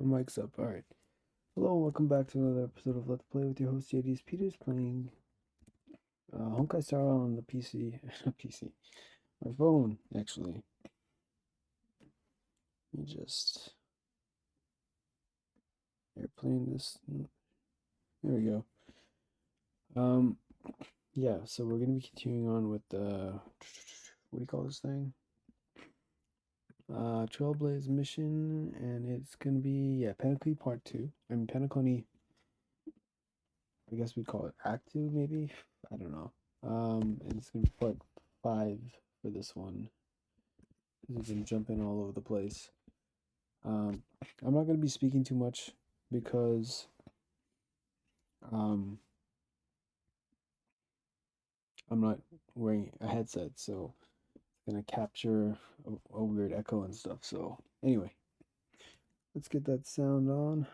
My mic's up. Alright. Hello, welcome back to another episode of Let's Play with your host JD's Peters playing Honkai Star on the PC. PC. My phone, actually. Let me just. You're playing this. There we go. Yeah, so we're gonna be continuing on with the. What do you call this thing? Trailblaze mission, and it's gonna be, Penacony Part 2. I mean, Penacony. I guess we'd call it Act 2, maybe? I don't know. And it's gonna be part 5 for this one. We've been jumping all over the place. I'm not gonna be speaking too much because I'm not wearing a headset, so it's gonna capture a weird echo and stuff. So anyway, let's get that sound on.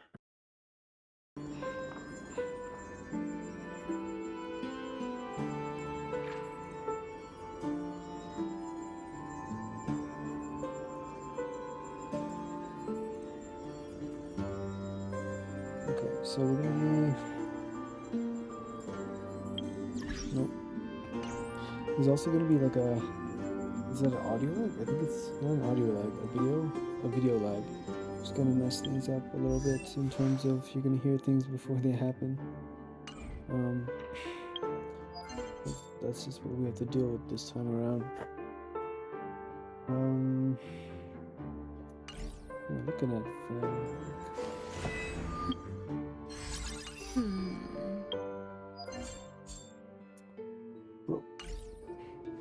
Okay, so we're gonna be. Nope. There's also gonna be like a. Is that an audio lag? I think it's not an audio lag, a video lag. Just gonna mess things up a little bit in terms of you're gonna hear things before they happen. That's just what we have to deal with this time around. We're looking at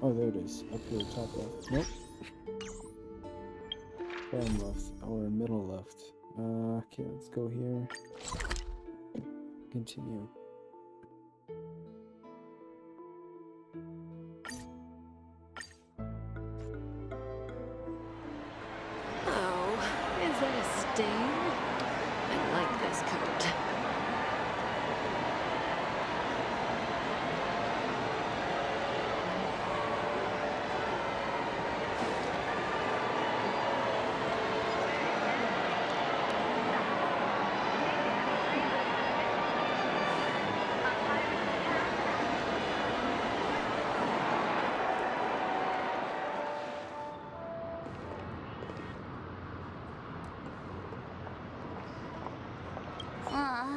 Oh, there it is. Up here, top left. Nope. Bottom left, or middle left. Okay, let's go here. Continue. Oh, is that a stain? I like this coat.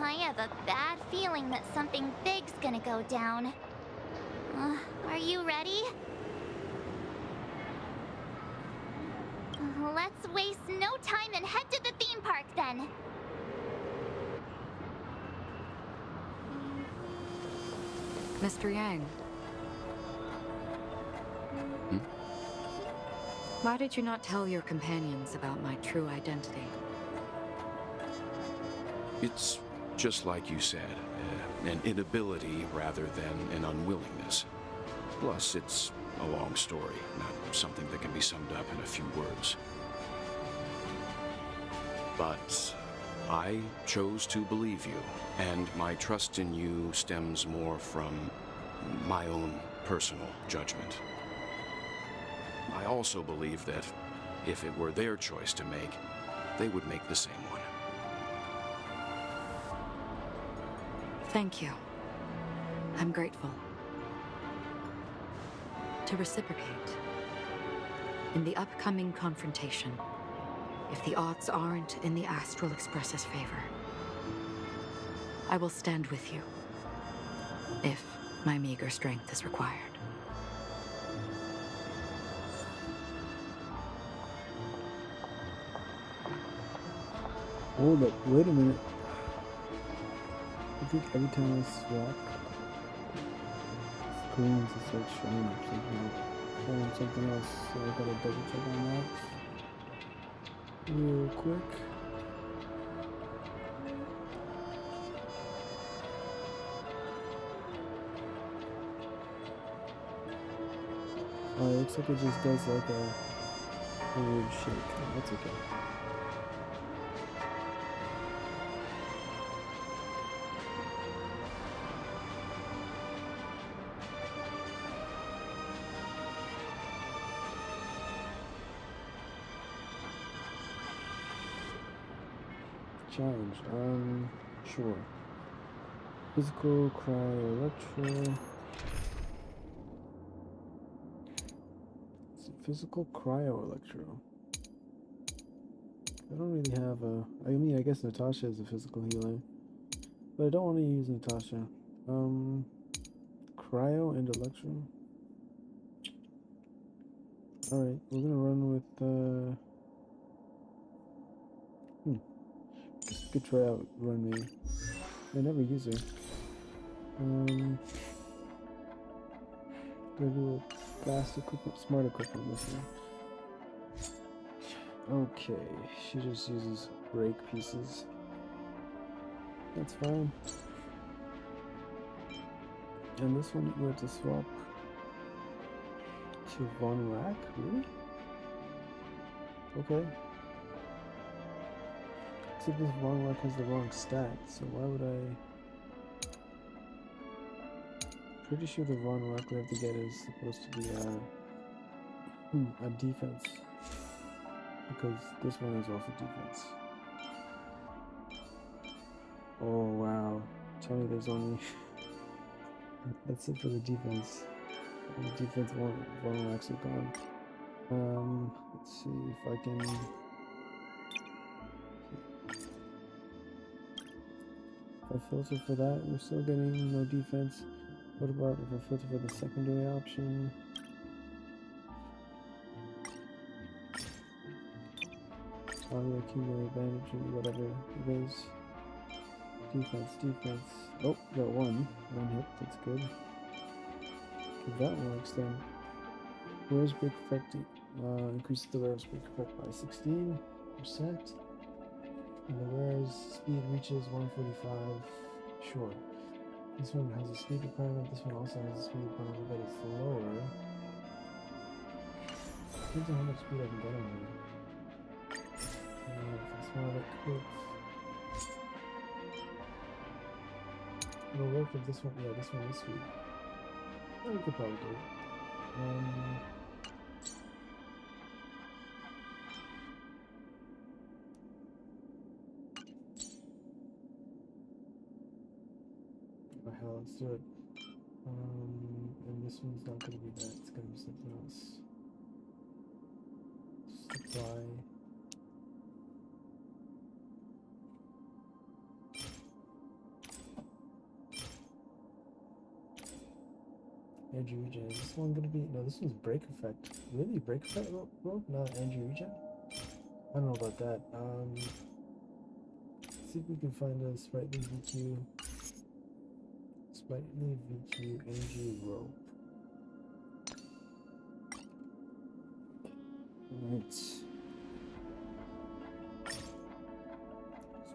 I have a bad feeling that something big's gonna go down. Are you ready? Let's waste no time and head to the theme park then. Mr. Yang. Hmm? Why did you not tell your companions about my true identity? It's just like you said, an inability rather than an unwillingness. Plus, it's a long story, not something that can be summed up in a few words. But I chose to believe you, and my trust in you stems more from my own personal judgment. I also believe that if it were their choice to make, they would make the same one. Thank you. I'm grateful. To reciprocate, in the upcoming confrontation, if the odds aren't in the Astral Express's favor, I will stand with you, if my meager strength is required. Hold up, wait a minute. I think every time I swap screens, it's like showing up something else. So I gotta double check on that real quick. Oh, it looks like it just does like a weird shake. That's okay. challenge. Sure. Physical, cryo, electro. Physical, cryo, electro. I don't really have a. I mean, I guess Natasha is a physical healer, but I don't want to use Natasha. Cryo and electro. All right, we're gonna run with. Guess we could try out Run Me. I never use her. Gonna do a fast equipment, smart equipment this one. Okay, she just uses break pieces. That's fine. And this one we're to swap to Von Rack, really? Okay. Except this Von Rack has the wrong stat, so why would I? Pretty sure the Von Rack we have to get is supposed to be a defense. Because this one is also defense. Oh wow. Tell me there's only that's it for the defense. The defense Von Racks are gone. Let's see if I can. If I filter for that, we're still getting no defense. What about if I filter for the secondary option? Audio accumulator advantage or whatever it is. Defense. Oh, got one hit, that's good. If that works then. Wearer's break effect increases the wearer's break effect by 16%. And the wearer's speed reaches 145. Sure. This one has a speed requirement, this one also has a speed requirement, but it's lower. Depends on how much speed I can get on here. If I smell it quick. It'll work if this one, yeah, this one is speed. We could probably do it. Oh hell, let's do it. And this one's not gonna be that, it's gonna be something else. Supply. Energy regen. Is this one gonna be? No, this one's break effect. Really, break effect rope, not energy regen. I don't know about that. See if we can find a sprightly VQ. Sprightly VQ energy rope. Right.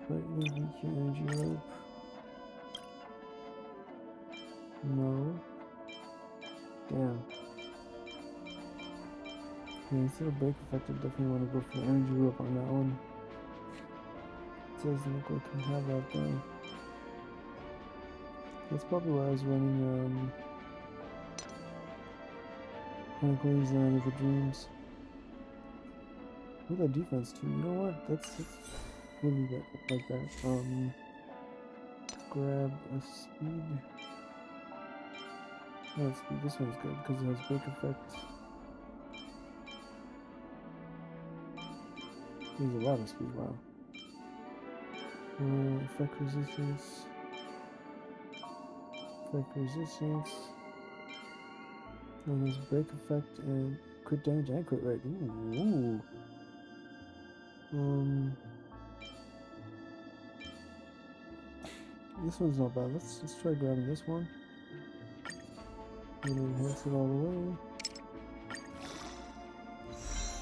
Sprightly VQ energy rope. No. Damn. Yeah, instead of break effect, I definitely want to go for the energy rope on that one. It doesn't look like we have that though. That's probably why I was running Honkai Land of the Dreams. Look at defense too. You know what? That's really that like that. Grab a speed. No, speed. This one's good because it has break effect. There's a lot of speed. Wow. Effect resistance. And there's break effect and crit damage and crit rate. Ooh. This one's not bad. Let's try grabbing this one. And enhance it all the way.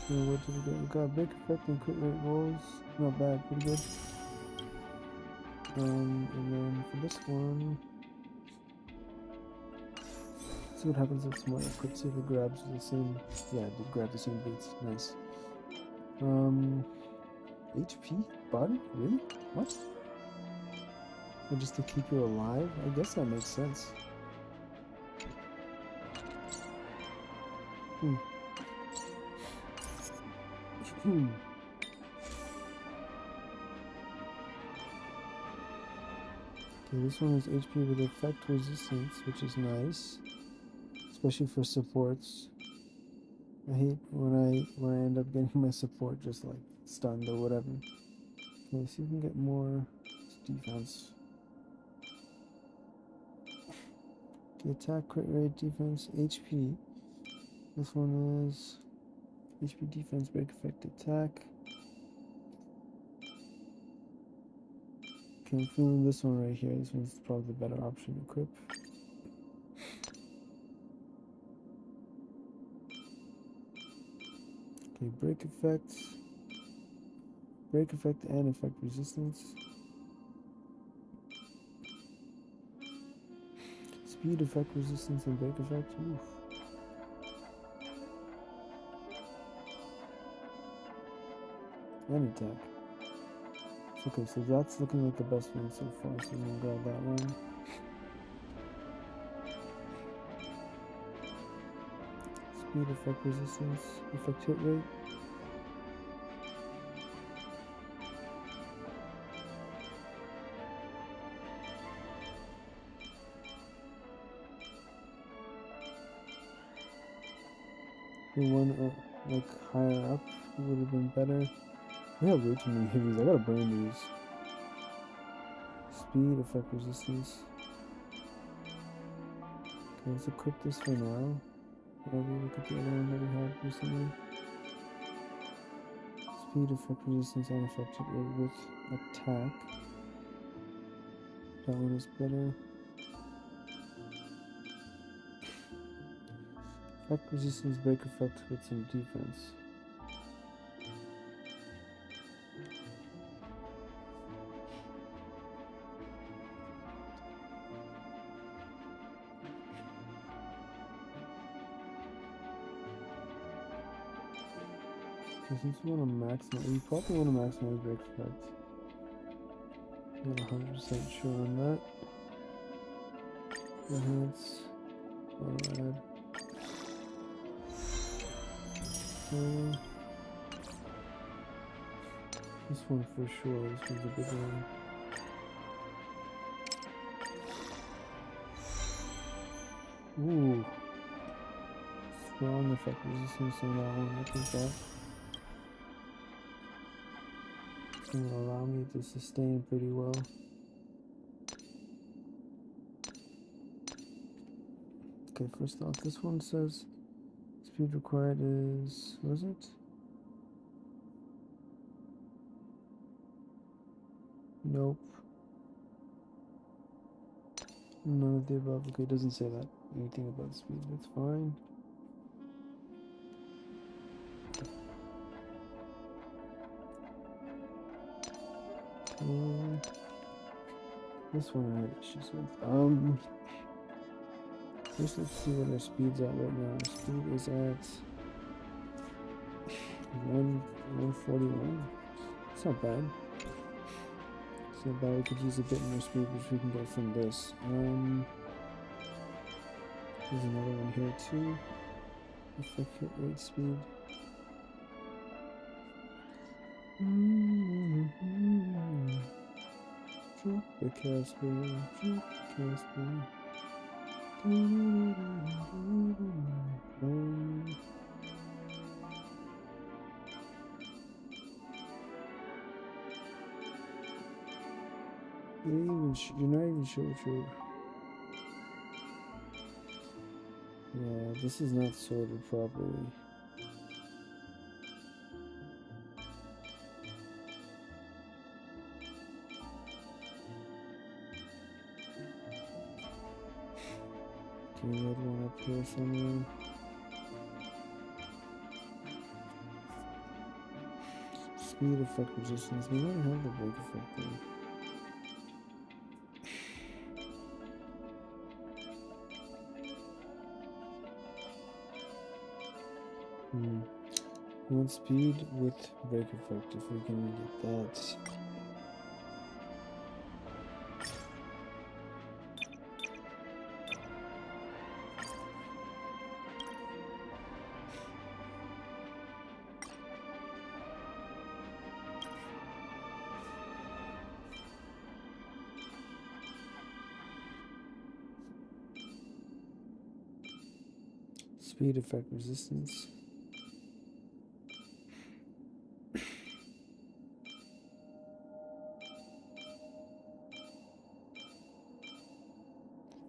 And what did we get? We got break effect and crit rate rolls. Not bad, pretty good. And then for this one, see what happens if smart equip. See if it grabs the same. Yeah, it did grab the same beats. Nice. HP? Body? Really? What? Or just to keep you alive? I guess that makes sense. Okay, this one is HP with effect resistance, which is nice, especially for supports. I hate when I end up getting my support just like stunned or whatever. Okay, see if we can get more defense. Okay, attack, crit rate, defense, HP. This one is HP, defense, break effect, attack. Okay, I'm feeling this one right here. This one's probably the better option. Equip. Okay, break effect and effect resistance. Speed, effect resistance, and break effect. Oof. And attack. Okay, so that's looking like the best one so far, so I'm gonna grab that one. Speed, effect resistance, effect hit rate. The one like higher up would have been better. We have way too many heavies. I gotta burn these. Speed, effect resistance. Okay, let's equip this for now. While we look at the other one that we had recently. Speed, effect resistance, and effect hit rate with attack. That one is better. Effect resistance, break effect with some defense. So since we want to maximize, we probably want to maximize break effect. I'm not 100% sure on that. Enhance. Add. This one for sure. This one's a big one. Ooh. Strong effect resistance on that one. I think that. It's going to allow me to sustain pretty well. Okay, first off, this one says speed required is, what is it? Nope. None of the above. Okay, it doesn't say that. Anything about speed, that's fine. This one I had issues with. First let's see what our speed's at right now. Our speed is at 141. It's not bad. It's not bad. We could use a bit more speed, which we can get from this. There's another one here too. Effect hit rate speed. Casper. You're not even sure what you're... Yeah, this is not sorted properly. We had one up here somewhere. Speed effect resistance. We might have the break effect there. We want speed with break effect if we can get that. Speed, effect, resistance.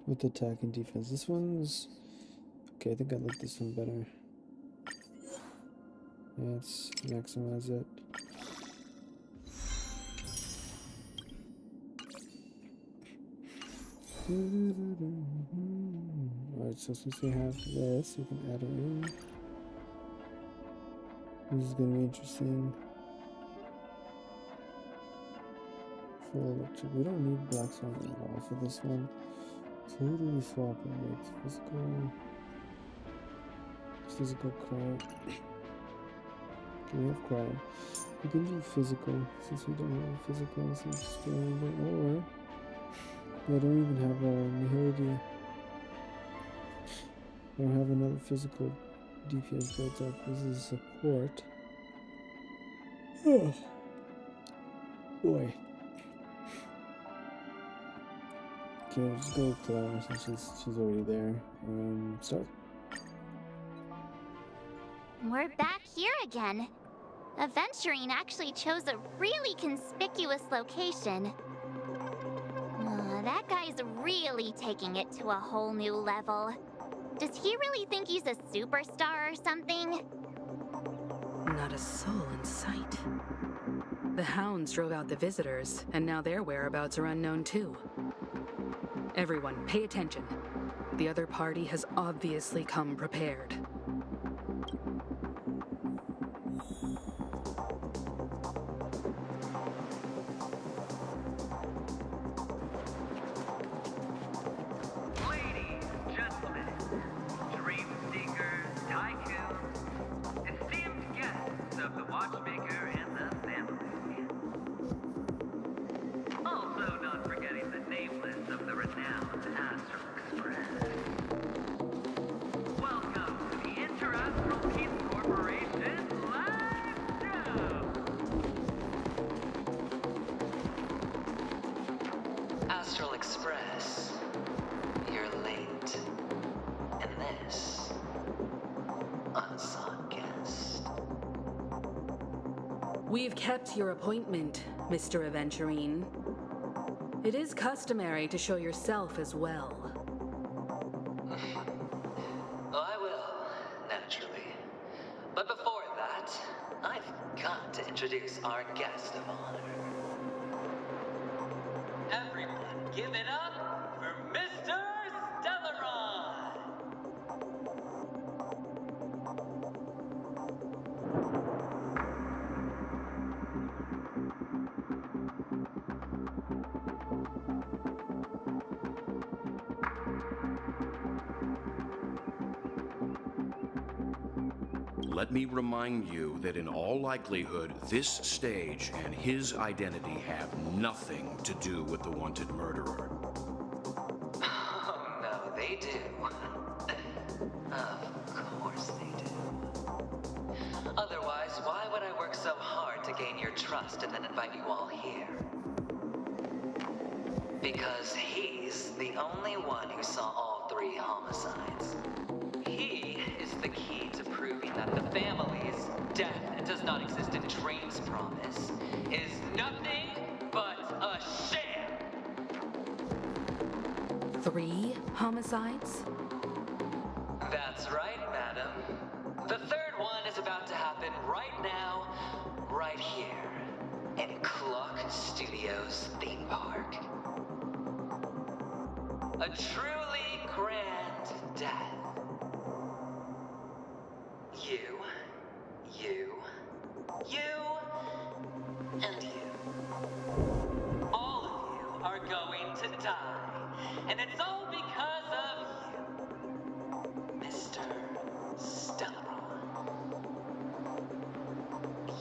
With attack and defense. This one's okay. I think I like this one better. Yeah, let's maximize it. Alright, so since we have this, we can add it in. This is gonna be interesting. Full electric. We don't need black swan at all for this one. So who do we swap it with? Physical cryo. Okay, we have cryo. We can do physical since we don't have a physical. Or I don't even have a nihility. I don't have another physical DPS built up. This is support. Oh boy. Okay, let's go with Clara since she's already there. Start. We're back here again. Aventurine actually chose a really conspicuous location. That guy's really taking it to a whole new level. Does he really think he's a superstar or something? Not a soul in sight. The hounds drove out the visitors, and now their whereabouts are unknown too. Everyone, pay attention. The other party has obviously come prepared. We've kept your appointment, Mr. Aventurine. It is customary to show yourself as well. I will, naturally. But before that, I've got to introduce our guest of honor. Everyone, give it up for Mr. Stellaron! Let me remind you that in all likelihood, this stage and his identity have nothing to do with the wanted murderer. Oh, no, they do. Of course they do. Otherwise, why would I work so hard to gain your trust and then invite you all here? Because he's the only one who saw all 3 homicides. He is the key to proving that the family's death does not exist in Train's promise is nothing but a sham! 3 homicides? That's right, madam. The 3rd one is about to happen right now, right here, in Clock Studios theme park. A truly grand death. You, and you. All of you are going to die, and it's all because of you, Mr. Stellaron.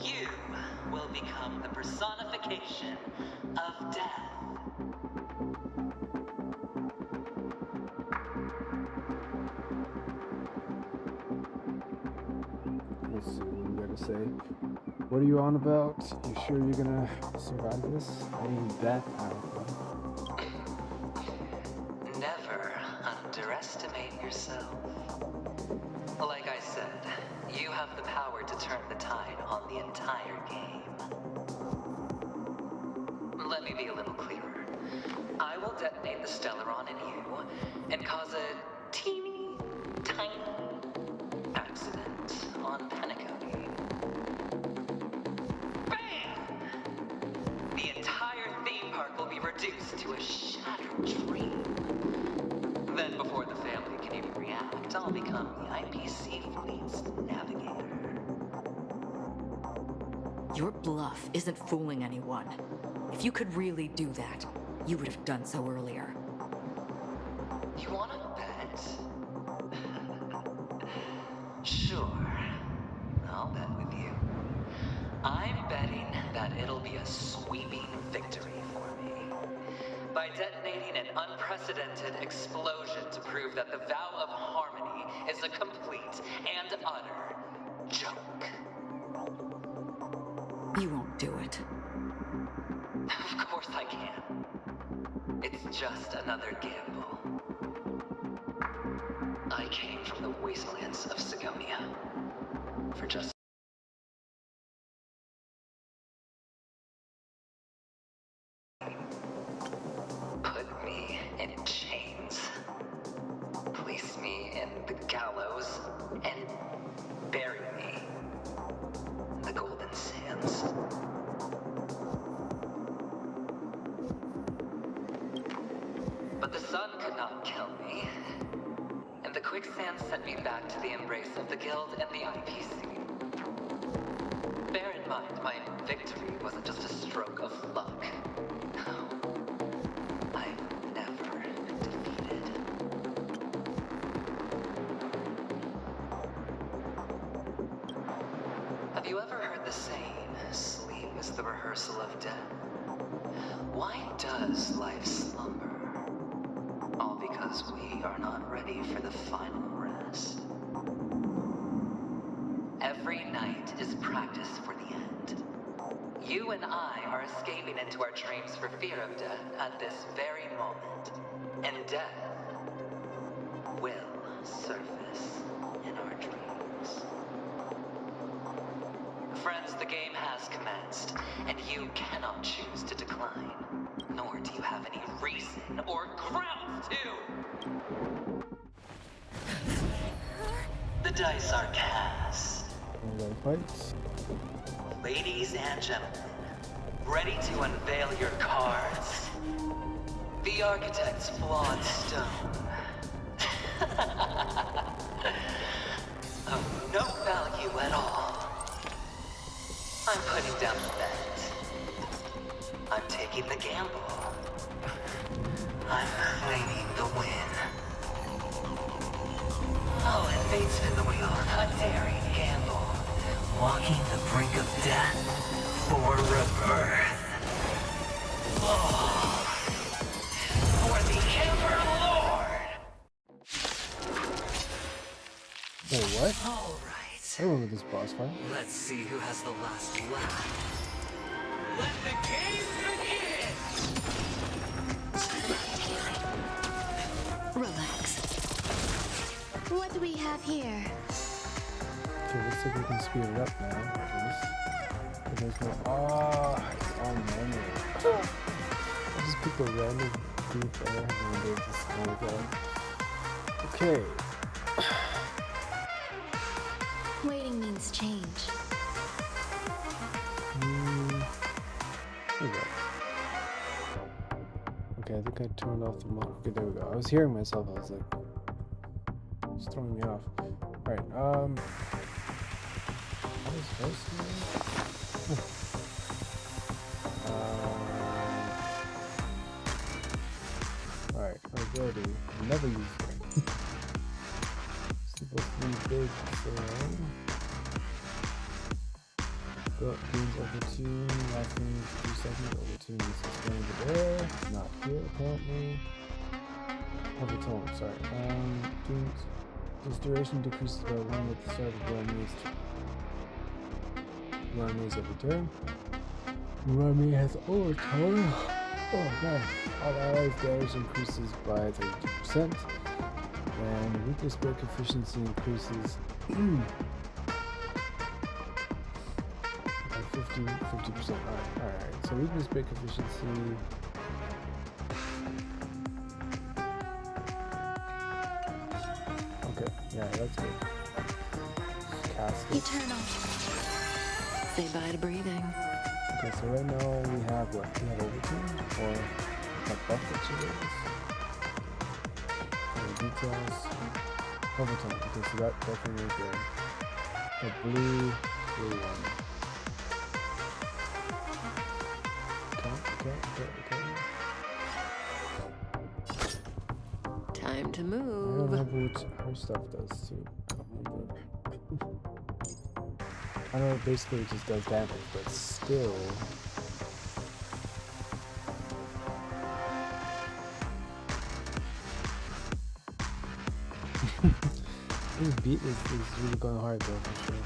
You will become the personification of death. Let's see what you gotta say. What are you on about? You sure you're gonna survive this? I ain't that powerful. Never underestimate yourself. have the power to turn the tide on the entire game. Let me be a little clearer. I will detonate the Stellaron in you and cause a teeny, tiny accident on Penacony. Bam! The entire theme park will be reduced to a shattered dream. Then before the family can even react, I'll become the IPC fleet's navigator. Your bluff isn't fooling anyone. If you could really do that, you would have done so earlier. You wanna bet? Sure. I'll bet with you. I'm betting that it'll be a sweeping victory for me. By detonating an unprecedented explosion to prove that the vow of harmony is a complete and utter joke. You won't do it. Of course I can. It's just another gamble. I came from the wastelands of Sigonia for just put me in chains, place me in the gallows, and bury me in the golden sands. But the sun could not kill me, and the quicksand sent me back to the embrace of the Guild and the IPC. Bear in mind, my victory wasn't just a stroke of luck. No, I've never been defeated. Have you ever heard the saying, sleep is the rehearsal of death? Why does life slumber? All because we are not ready for the final rest. Every night is practice for the end. You and I are escaping into our dreams for fear of death at this very moment. And death will surface in our dreams. Friends, the game has commenced, and you cannot choose to decline. Nor do you have any reason or grounds to. The dice are cast. Fights. Ladies and gentlemen, ready to unveil your cards? The architect's flawed stone. Of no value at all. I'm putting down the bet. I'm taking the gamble. I'm claiming the win. Oh, and fate spin the wheel. A daring gamble. Walking the brink of death for rebirth. Oh, for the Ember Lord! Wait, what? All right. I remember this boss fight. Let's see who has the last laugh. Let the game begin! Relax. What do we have here? Okay, looks like we can speed it up now. But there's no. Ah, it's all manual. I just picked a random group there and then they just go. Okay. Waiting means change. There we go. Okay, I think I turned off the mic. Okay, there we go. I was hearing myself. I was like, it's throwing me off. Alright, what is this? Alright, ability. Never use it. Super 3 big, so. Go up gains over 2, lasting 2 seconds, over 2 needs to expand the air. Not here, apparently. Over tone, sorry. This duration decreases by 1 at the start of Rami every turn. Rami has overtone. Oh man. All allies damage increases by 32%. And weakness break efficiency increases 50%. Alright. So weakness break efficiency. Okay, yeah, that's good. Just cast it. Eternal. Say bye to breathing. Okay, so right now we have what? We have overturn or a buff that she gives. Details. Overturn. Okay, so that definitely right there. The blue one. Okay. Time to I don't move. remember what her stuff does too. I don't remember. I know it basically just does damage, but still. This beat is really going hard though, for sure.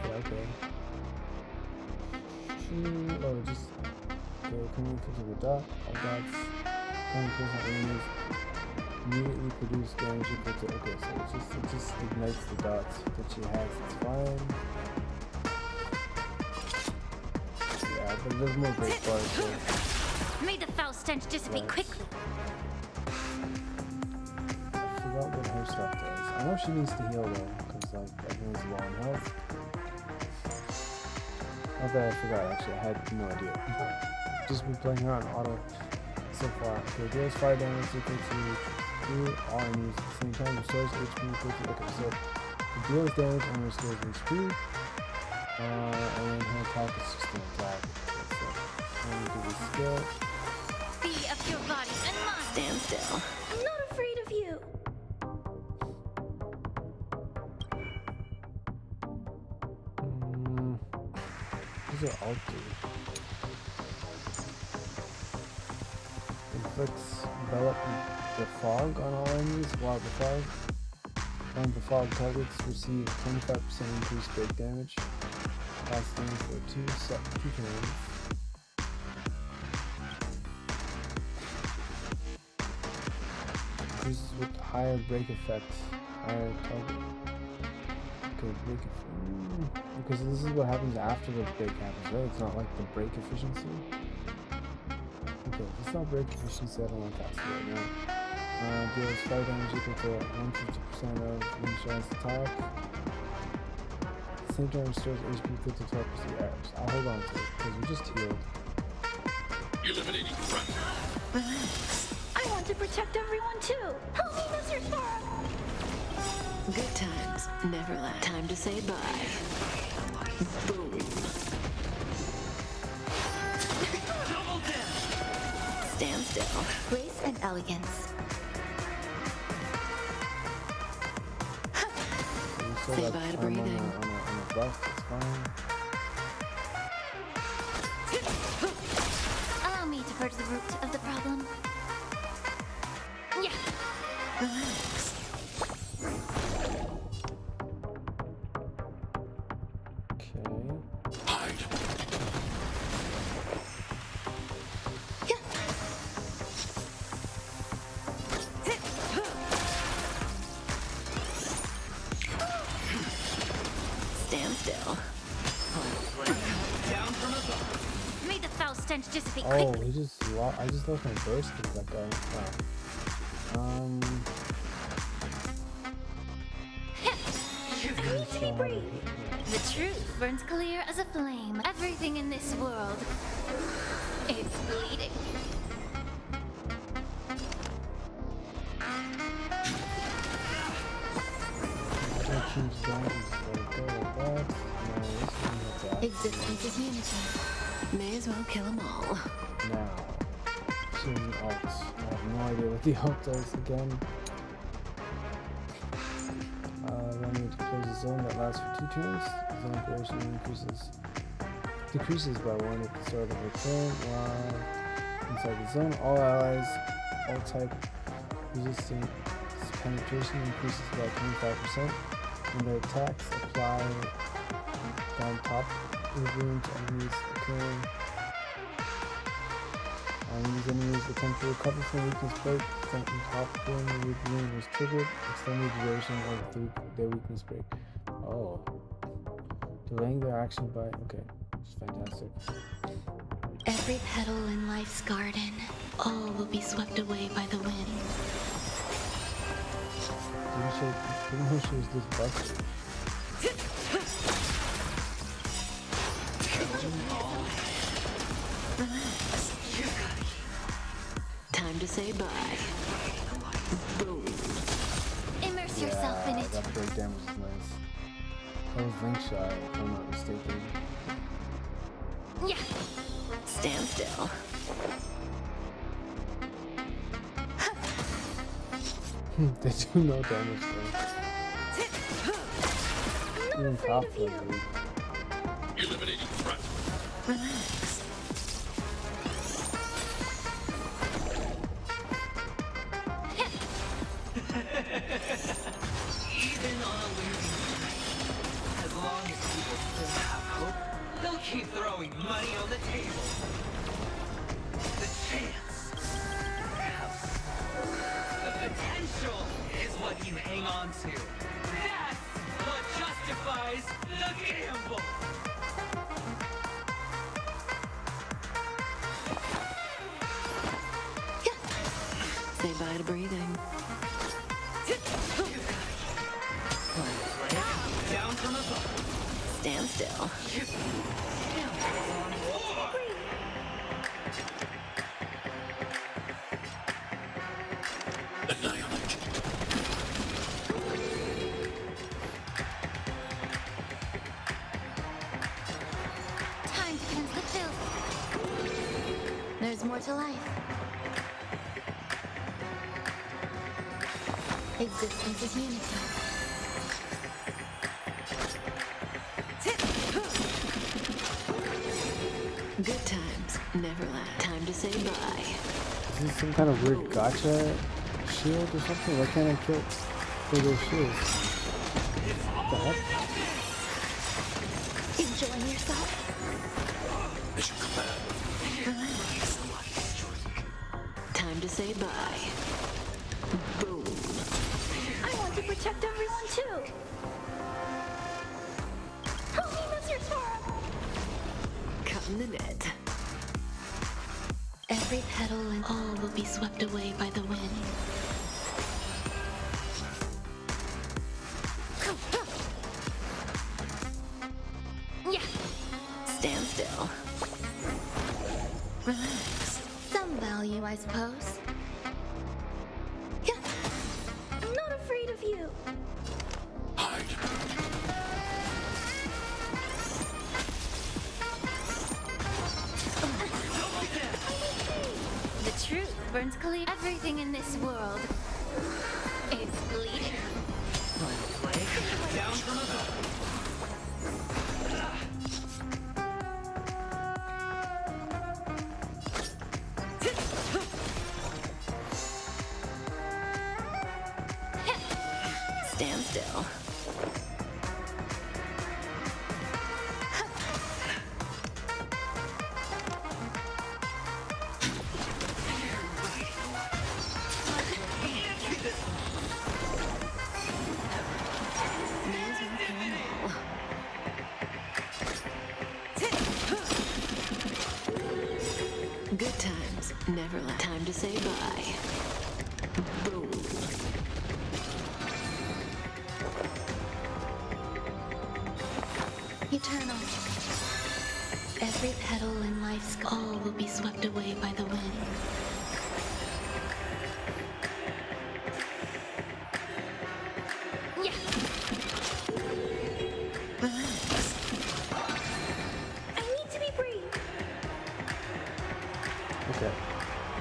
Yeah, okay. Oh, just okay, coming to the dot. All dots. Coming close on enemies. Immediately produce damage equal to. Okay, so it just ignites the dots that she has. It's fine. Yeah, but there's more great bars here. May the foul stench dissipate Right. quickly. I forgot what her stuff does. I know she needs to heal though, because like everyone's low on health. Not that I forgot actually, I had no idea. Just been playing her on auto so far. Okay, deals fire damage equal to all enemies at the same time. Restores HP equal to. Okay, so it deals damage and restores HP. And then her attack is just an attack. That's it. And we do the skill. Be of your body and mine. Stand still. I'm not afraid of you. These are all two. Inflicts envelop the fog on all enemies while the fog targets receive 25% increased break damage, lasting for two turns. Increases with higher break effect, higher target. Okay, break effect. Because this is what happens after the break happens, right? It's not like the break efficiency. Okay, if it's not break efficiency, I don't want to cast it right now. Deals fire damage equal to 150% of insurance attack. At the same time, restores HP equal to 12%. Alright, I'll hold on to it because we just healed. Eliminating threat. Relax. I want to protect everyone too. Help me, Mr. Sora. Good times never last. Time to say bye. Boom. Stand still. Grace and elegance. So we still Say got bye to time breathing. on a buff, that's fine. Allow me to purge the root of the problem. Yeah. Relax. Okay. Hide. Stand still. May the foul stench dissipate Oh, quickly. he just I just lost my burst with that guy. Wow. It's good to be brave. The truth burns clear as a flame. Everything in this world is bleeding. Existence is unity. May as well kill them all. Now, choosing alt. I have no idea what the alt does again. Running to close a zone that lasts for 2 turns. Zone duration decreases by 1 at the start of the turn. While inside the zone, all allies, all type resisting penetration increases by 25%. And their attacks apply down top Is ruined to enemies. Okay. When these enemies attempt to recover from weakness break, Fenton top when the weak wound was triggered, extending the duration of their weakness break. Oh. Delaying their action by... Okay. It's fantastic. Every petal in life's garden, all will be swept away by the wind. Didn't know she was this busted. Relax. Time to say bye. Boom. Immerse yourself in it. That break damage is nice. That was link shot, if I'm not mistaken. Yeah. Stand still. They do no damage though. Even top level. Eliminating threat. Relax. Even on a losing streak, as long as people still have hope, they'll keep throwing money on the table. The chance counts. The potential is what you hang on to. That's what justifies the gamble. Say bye to breathing. Down from above. Stand still. Annihilate. Time to cleanse the filth. There's more to life. Existence is unity. Good times never last. Time to say bye. Is this some kind of weird gacha shield or something? Why can't I kill for those shields? What the heck? Enjoying yourself? Mission command. Relax. Time to say bye. Boom. I want to protect everyone too. Help me, Mr. Tara. Cut in the net. Every petal and all will be swept away by the wind. Yeah. Stand still. Relax. Some value, I suppose. Yeah. I'm not afraid of you. Hide. The truth burns clear. Everything in this world is bleeding. Down from above. Stand still. Good times never last. Time to say bye. Boom. Eternal. Every petal in life's all will be swept away by the wind. Yeah. Relax. I need to be brave. Okay.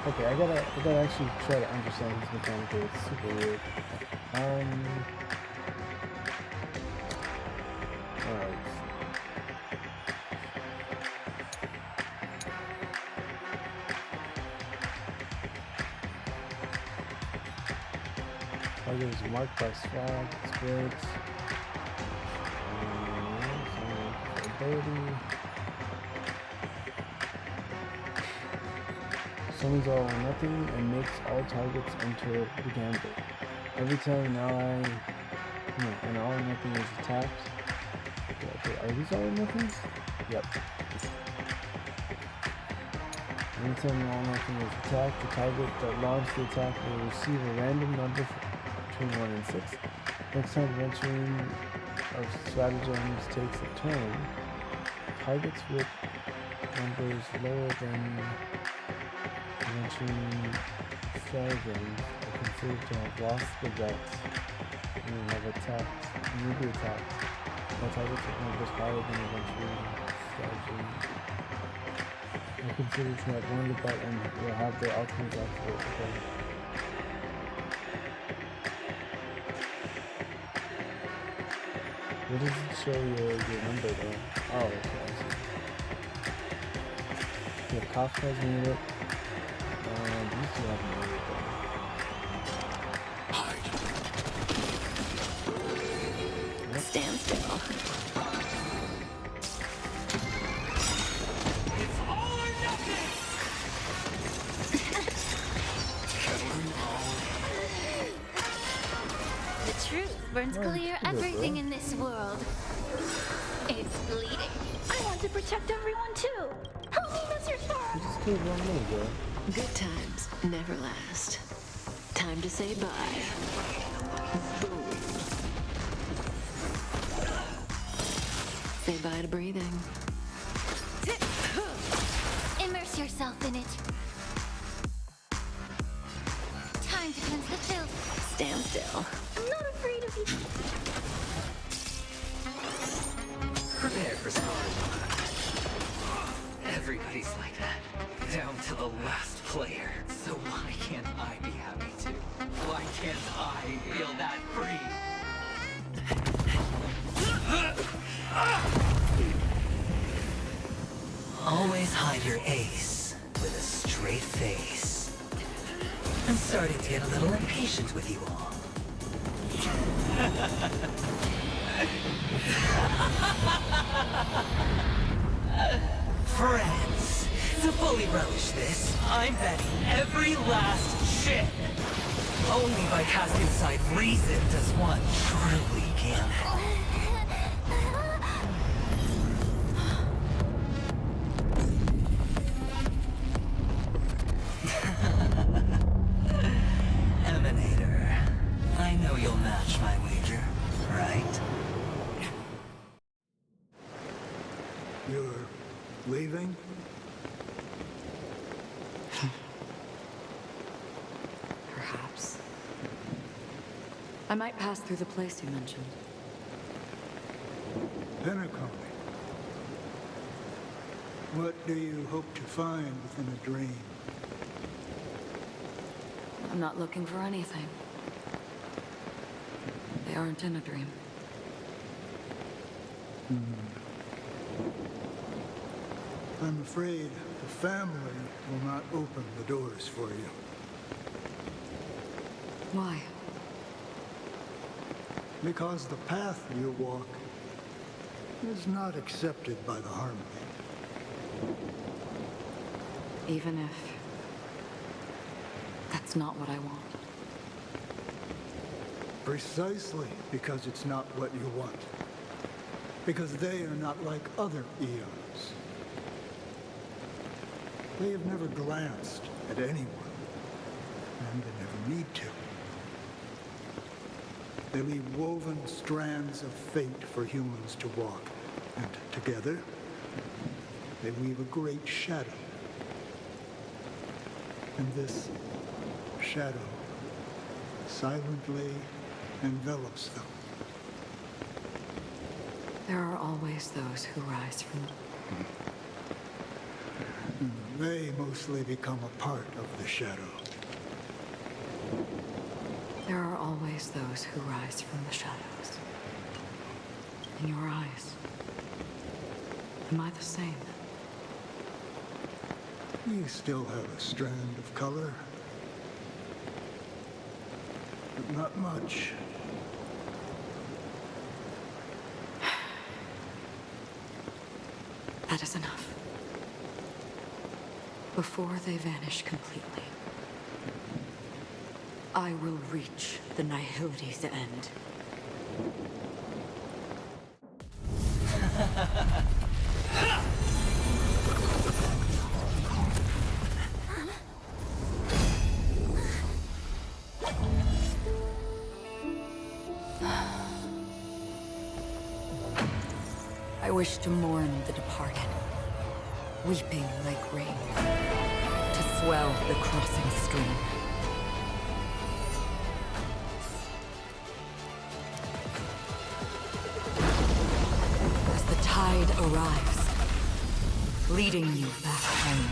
Okay, I gotta actually try to understand this mechanic. It's super weird. Alright. Target is marked by swag, spirits. Ability. summons all or nothing and makes all targets enter the gambit. Every time an ally, no, an all or nothing is attacked. Okay, are these all or nothings? Yep. Every time an all or nothing is attacked, the target that launched the attack will receive a random number between 1 and 6. Next time adventuring of stratagems takes a turn, targets with numbers lower than adventuring stratagems are considered to have lost the bets and have attacked, immediately attacked, while targets with numbers higher than adventuring stratagems are considered to have won the bet and will have their ultimate activate again. What does it show your number though? Oh, okay, I see. Yeah, Kafka's made it. These two haven't made it though. Yep. Stand still. It's all or nothing! The truth burns Oh, clear good, everything bro. in this world. It's bleeding. I want to protect everyone too. Help me, Mr. Star. You just killed one more, bro. Good times never last. Time to say bye. Boom. Say bye to breathing. Immerse yourself in it. Time to cleanse the filth. Stand still. I'm not afraid of you. Prepare for sparring. Everybody's like that, down to the last player. So why can't I be happy too? Why can't I feel that free? Always hide your ace with a straight face. I'm starting to get a little impatient with you all. Friends, to fully relish this, I'm betting every last chip. Only by casting aside reason does one truly gamble. Emanator, I know you'll match my wager, right? You're leaving? Perhaps. I might pass through the place you mentioned. Penacony. What do you hope to find within a dream? I'm not looking for anything. They aren't in a dream. I'm afraid the family will not open the doors for you. Why? Because the path you walk is not accepted by the Harmony. Even if that's not what I want. Precisely because it's not what you want. Because they are not like other eons. They have never glanced at anyone, and they never need to. They leave woven strands of fate for humans to walk, and together, they weave a great shadow. And this shadow silently envelops them. There are always those who rise from They mostly become a part of the shadow. There are always those who rise from the shadows. In your eyes, am I the same? You still have a strand of color, but not much. That is enough. Before they vanish completely, I will reach the Nihility's end. I wish to mourn the departed, weeping like rain, to swell the crossing stream. As the tide arrives, leading you back home.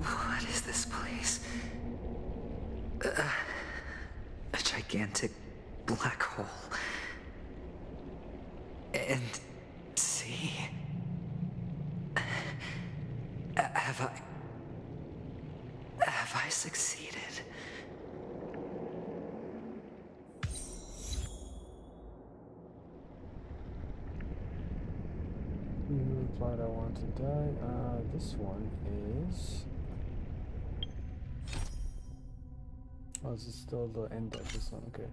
What is this place? A gigantic black hole. And see? Have I succeeded? You replied, I want to die. This one is... Oh, this is still the end of this one, okay.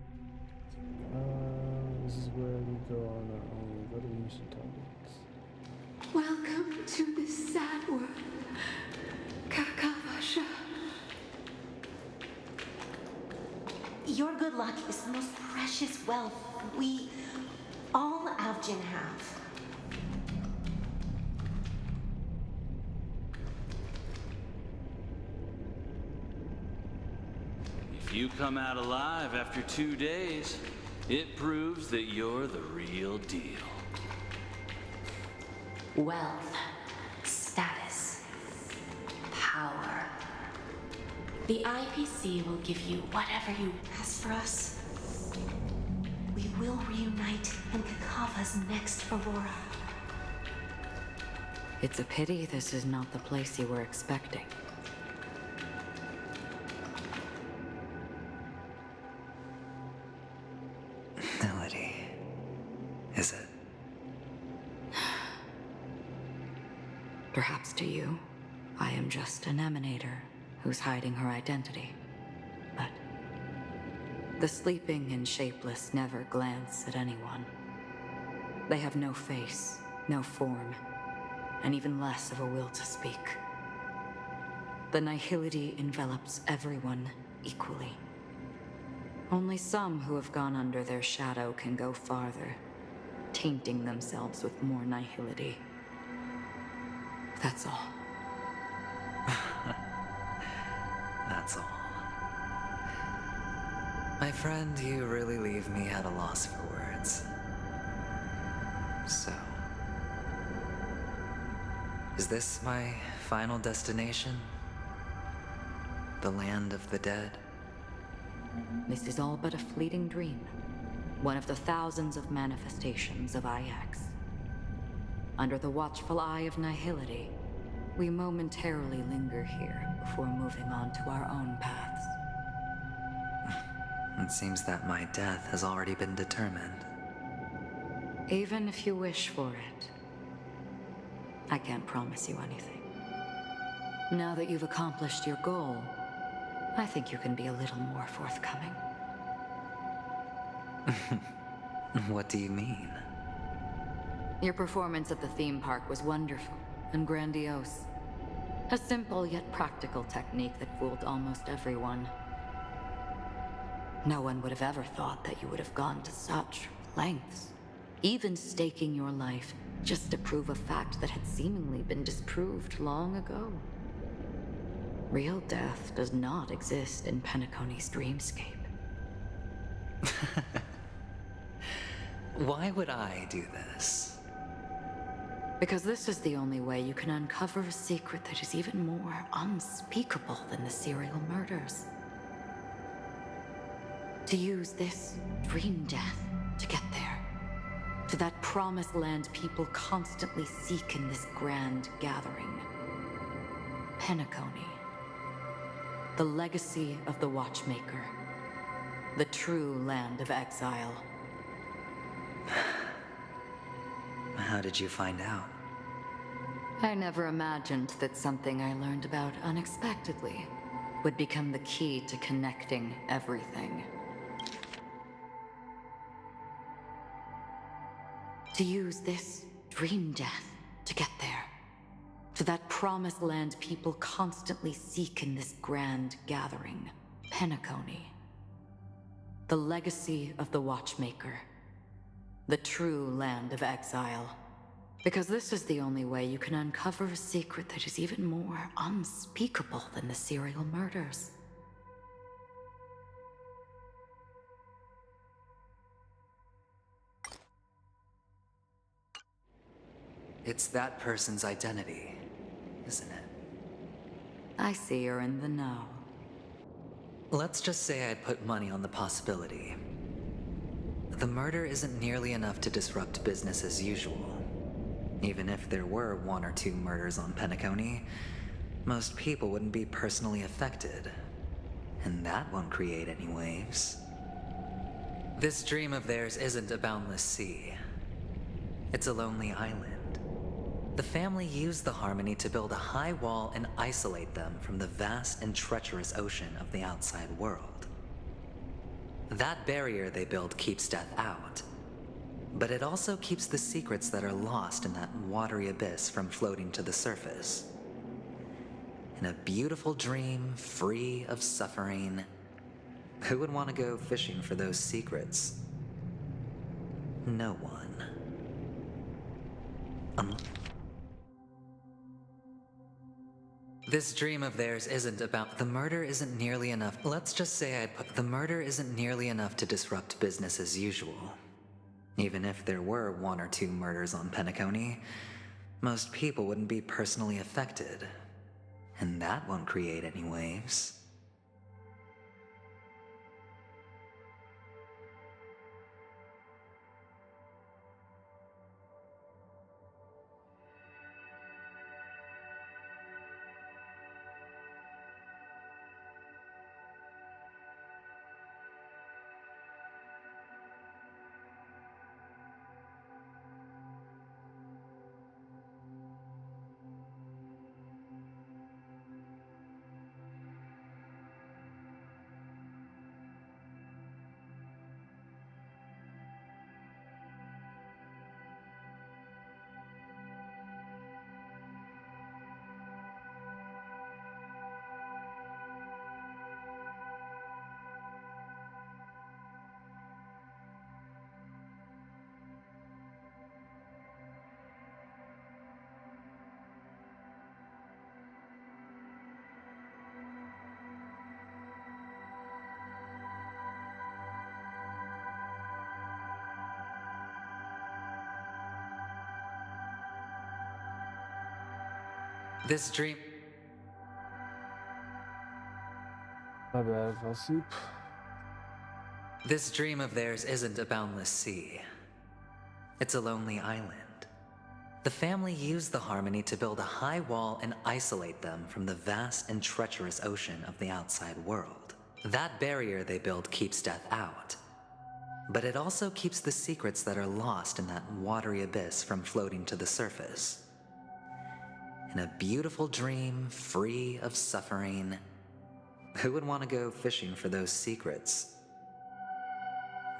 This is where we go on our own. Go to the mission targets. Welcome to this sad world, Kakavasha. Your good luck is the most precious wealth we, all Avgin, have. If you come out alive after 2 days, it proves that you're the real deal. Wealth, status, power. The IPC will give you whatever you ask for us. We will reunite in Kakava's next Aurora. It's a pity this is not the place you were expecting. Melody. Is it? Perhaps to you, I am just an emanator who's hiding her identity. But the sleeping and shapeless never glance at anyone. They have no face, no form, and even less of a will to speak. The nihility envelops everyone equally. Only some who have gone under their shadow can go farther, tainting themselves with more nihility. That's all. That's all. My friend, you really leave me at a loss for words. So, is this my final destination? The land of the dead? This is all but a fleeting dream. One of the thousands of manifestations of IX. Under the watchful eye of nihility, we momentarily linger here before moving on to our own paths. It seems that my death has already been determined. Even if you wish for it, I can't promise you anything. Now that you've accomplished your goal, I think you can be a little more forthcoming. What do you mean? Your performance at the theme park was wonderful and grandiose. A simple yet practical technique that fooled almost everyone. No one would have ever thought that you would have gone to such lengths, even staking your life just to prove a fact that had seemingly been disproved long ago. Real death does not exist in Penacony's dreamscape. Why would I do this? Because this is the only way you can uncover a secret that is even more unspeakable than the serial murders. To use this dream death to get there. To that promised land people constantly seek in this grand gathering. Penacony. The legacy of the Watchmaker. The true land of exile. How did you find out? I never imagined that something I learned about unexpectedly would become the key to connecting everything. To use this dream death to get there. To that promised land people constantly seek in this grand gathering. Penacony. The legacy of the Watchmaker. The true land of exile. Because this is the only way you can uncover a secret that is even more unspeakable than the serial murders. It's that person's identity, isn't it? I see you're in the know. Let's just say I'd put money on the possibility. The murder isn't nearly enough to disrupt business as usual. Even if there were 1 or 2 murders on Penacony, most people wouldn't be personally affected. And that won't create any waves. This dream of theirs isn't a boundless sea. It's a lonely island. The family used the Harmony to build a high wall and isolate them from the vast and treacherous ocean of the outside world. That barrier they built keeps death out, but it also keeps the secrets that are lost in that watery abyss from floating to the surface. In a beautiful dream, free of suffering, who would want to go fishing for those secrets? No one. This dream of theirs isn't about the murder isn't nearly enough. Let's just say I'd put the murder isn't nearly enough to disrupt business as usual. Even if there were 1 or 2 murders on Penacony, most people wouldn't be personally affected. And that won't create any waves. This dream... My bad, I fell asleep. This dream of theirs isn't a boundless sea. It's a lonely island. The family used the Harmony to build a high wall and isolate them from the vast and treacherous ocean of the outside world. That barrier they built keeps death out, but it also keeps the secrets that are lost in that watery abyss from floating to the surface. In a beautiful dream, free of suffering, who would want to go fishing for those secrets?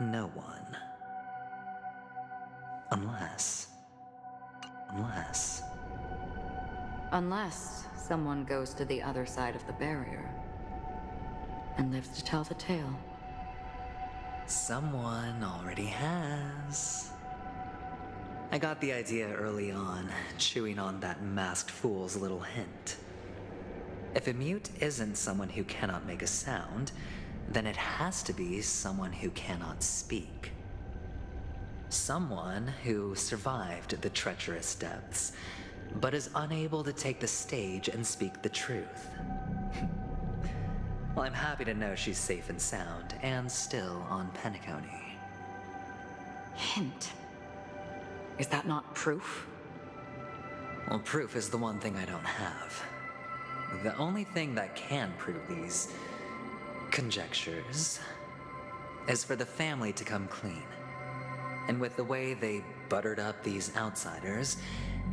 No one. Unless someone goes to the other side of the barrier and lives to tell the tale. Someone already has. I got the idea early on, chewing on that masked fool's little hint. If a mute isn't someone who cannot make a sound, then it has to be someone who cannot speak. Someone who survived the treacherous depths, but is unable to take the stage and speak the truth. Well, I'm happy to know she's safe and sound, and still on Penacony. Hint. Is that not proof? Well, proof is the one thing I don't have. The only thing that can prove these conjectures is for the family to come clean. And with the way they buttered up these outsiders,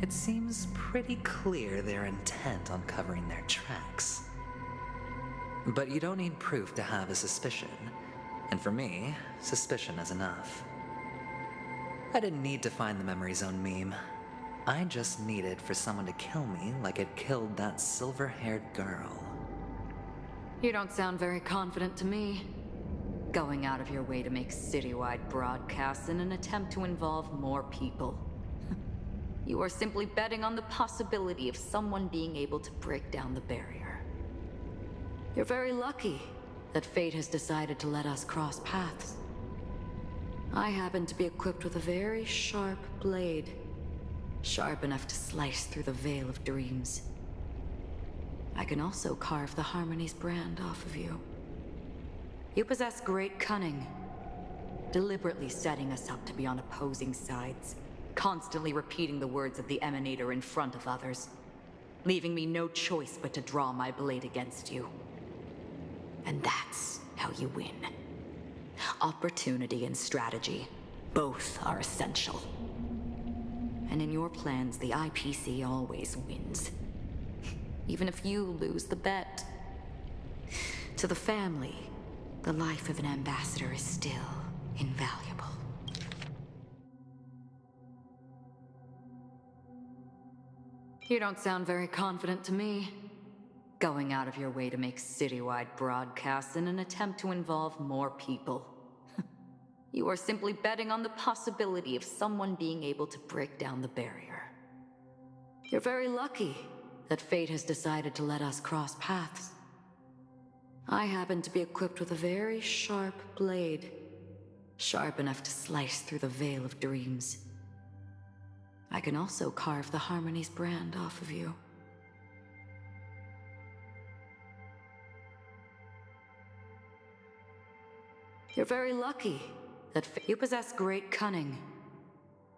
it seems pretty clear they're intent on covering their tracks. But you don't need proof to have a suspicion. And for me, suspicion is enough. I didn't need to find the memory zone meme. I just needed for someone to kill me like it killed that silver-haired girl. You don't sound very confident to me. Going out of your way to make citywide broadcasts in an attempt to involve more people. You are simply betting on the possibility of someone being able to break down the barrier. You're very lucky that fate has decided to let us cross paths. I happen to be equipped with a very sharp blade. Sharp enough to slice through the veil of dreams. I can also carve the Harmony's brand off of you. You possess great cunning, deliberately setting us up to be on opposing sides, constantly repeating the words of the Emanator in front of others, leaving me no choice but to draw my blade against you. And that's how you win. Opportunity and strategy, both are essential. And in your plans, the IPC always wins. Even if you lose the bet. To the family, the life of an ambassador is still invaluable. You don't sound very confident to me. Going out of your way to make citywide broadcasts in an attempt to involve more people. You are simply betting on the possibility of someone being able to break down the barrier. You're very lucky that fate has decided to let us cross paths. I happen to be equipped with a very sharp blade, sharp enough to slice through the veil of dreams. I can also carve the Harmony's brand off of you. You're very lucky that you possess great cunning,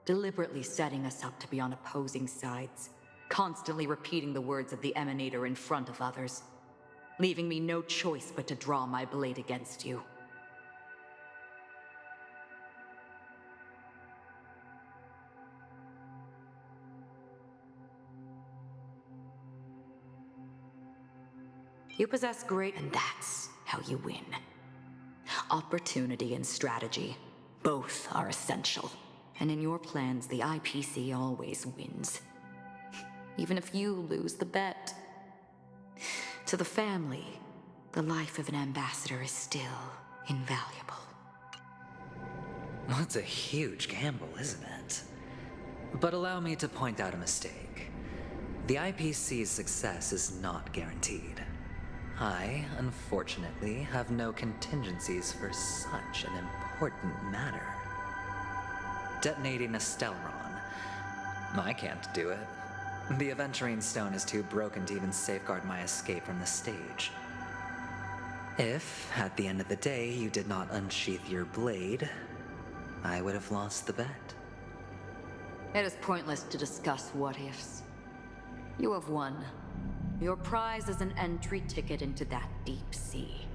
deliberately setting us up to be on opposing sides, constantly repeating the words of the Emanator in front of others, leaving me no choice but to draw my blade against you. You possess great, and that's how you win. Opportunity and strategy, both are essential. And in your plans, the IPC always wins. Even if you lose the bet. To the family, the life of an ambassador is still invaluable. Well, it's a huge gamble, isn't it? But allow me to point out a mistake. The IPC's success is not guaranteed. I, unfortunately, have no contingencies for such an important matter. Detonating a Stellaron. I can't do it. The Aventurine Stone is too broken to even safeguard my escape from the stage. If, at the end of the day, you did not unsheath your blade, I would have lost the bet. It is pointless to discuss what-ifs. You have won. Your prize is an entry ticket into that deep sea.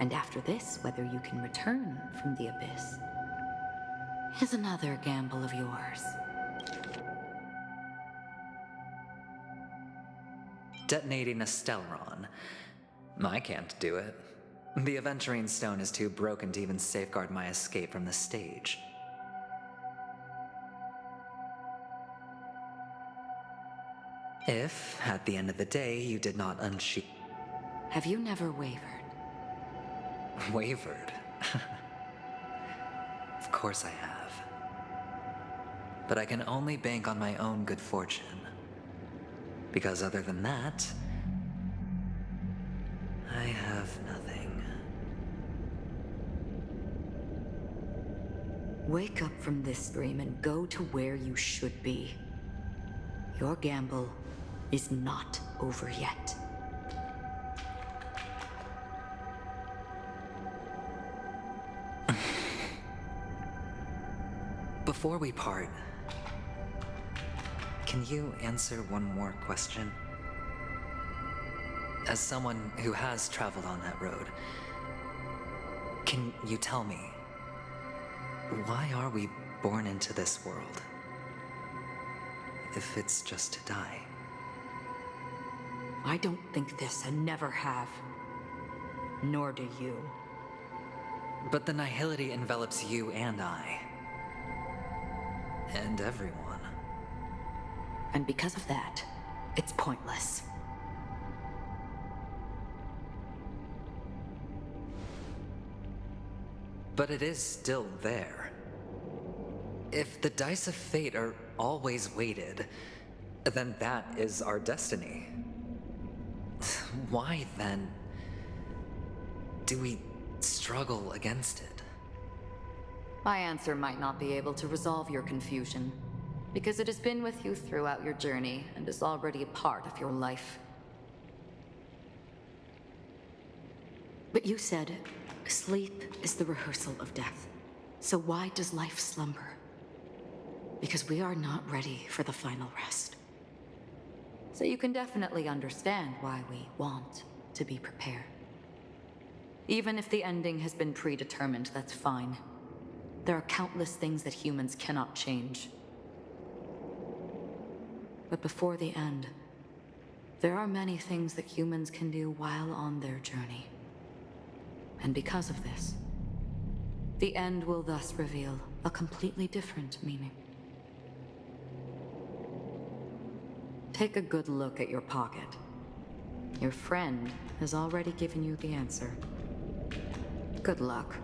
And after this, whether you can return from the abyss is another gamble of yours. Detonating a Stellaron. I can't do it. The Aventurine Stone is too broken to even safeguard my escape from the stage. If, at the end of the day, you did not unsheath... Have you never wavered? Wavered? Of course I have. But I can only bank on my own good fortune. Because other than that, have nothing. Wake up from this dream and go to where you should be. Your gamble is not over yet. Before we part, can you answer one more question? As someone who has traveled on that road, can you tell me, why are we born into this world? If it's just to die. I don't think this and never have. Nor do you. But the nihility envelops you and I. And everyone. And because of that, it's pointless. But it is still there. If the dice of fate are always weighted, then that is our destiny. Why, then, do we struggle against it? My answer might not be able to resolve your confusion, because it has been with you throughout your journey and is already a part of your life. But you said, sleep is the rehearsal of death. So why does life slumber? Because we are not ready for the final rest. So you can definitely understand why we want to be prepared. Even if the ending has been predetermined, that's fine. There are countless things that humans cannot change. But before the end, there are many things that humans can do while on their journey. And because of this, the end will thus reveal a completely different meaning. Take a good look at your pocket. Your friend has already given you the answer. Good luck.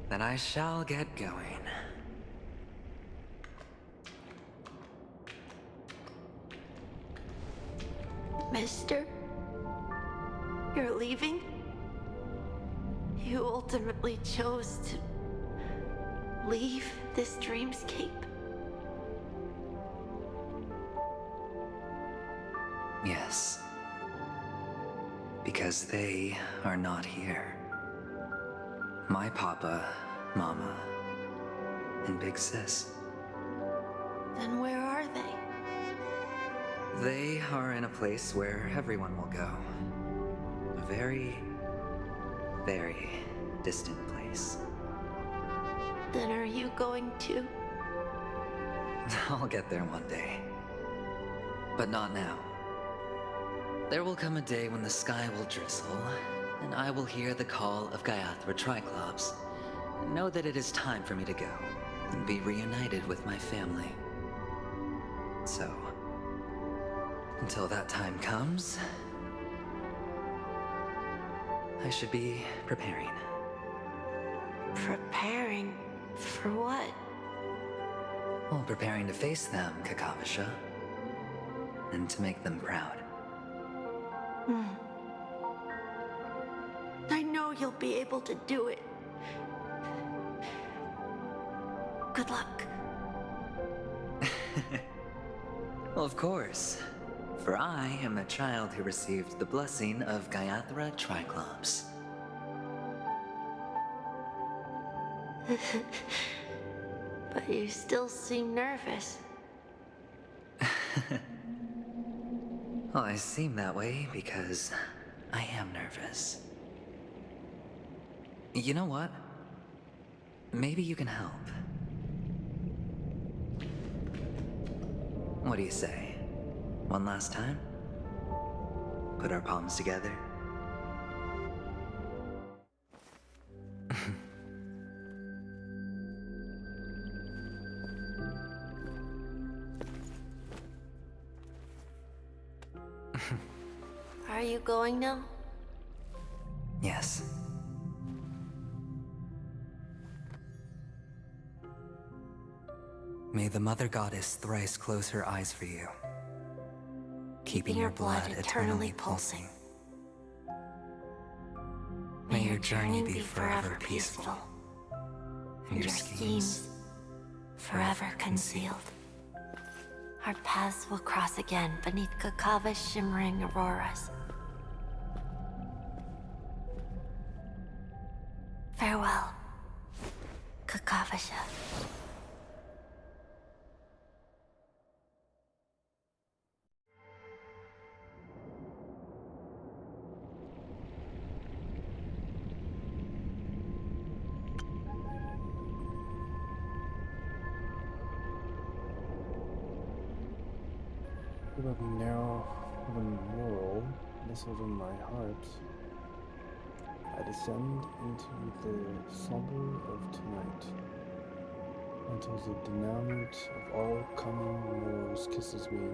Then I shall get going. Mister? You're leaving? You ultimately chose to leave this dreamscape? Yes. Because they are not here. My papa, mama, and big sis. Then where are they? They are in a place where everyone will go. A very, very distant place. Then are you going too? I'll get there one day. But not now. There will come a day when the sky will drizzle, and I will hear the call of Gaiathra Triclops, and know that it is time for me to go, and be reunited with my family. So, until that time comes, I should be preparing. Preparing for what? Well, preparing to face them, Kakavasha, and to make them proud. I know you'll be able to do it. Good luck. Well, of course. For I am the child who received the blessing of Gaiathra Triclops. But you still seem nervous. Well, I seem that way because I am nervous. You know what? Maybe you can help. What do you say? One last time? Put our palms together? Are you going now? Yes. May the Mother Goddess thrice close her eyes for you, keeping your blood eternally pulsing. May your journey be forever peaceful, and your schemes forever concealed. Our paths will cross again beneath Kakava's shimmering auroras. Farewell, Kakavasha. But now, the moral nestled in my heart, I descend into the slumber of tonight, until the denouement of all coming wars kisses me,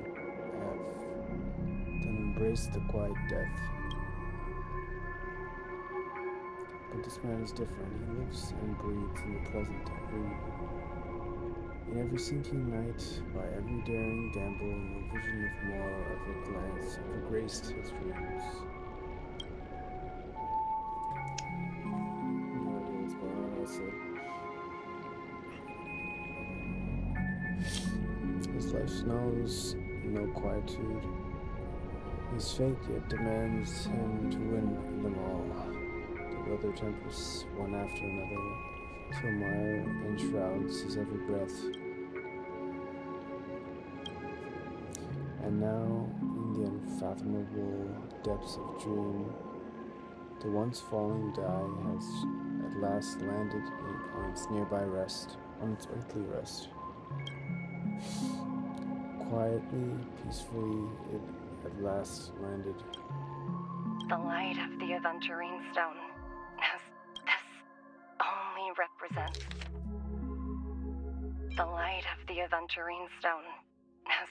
then embrace the quiet death. But this man is different. He lives and breathes in the present in every sinking night, by every daring gamble, no vision of more, every glance, ever graced his dreams. No idea what's going on, honestly. His life knows no quietude. His fate yet demands him to win them all. The weather tempers one after another, till mire enshrouds his every breath. And now, in the unfathomable depths of dream, the once falling die has at last landed on its nearby rest, on its earthly rest. Quietly, peacefully, it at last landed. The light of the aventurine stone, as this only represents. The light of the aventurine stone has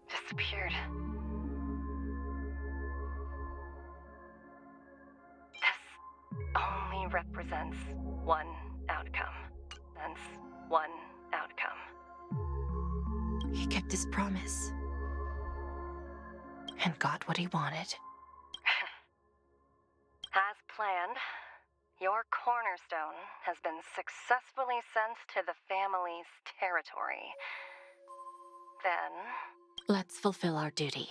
disappeared. represents one outcome. That's one outcome. He kept his promise. And got what he wanted. As planned, your cornerstone has been successfully sent to the family's territory. Then... Let's fulfill our duty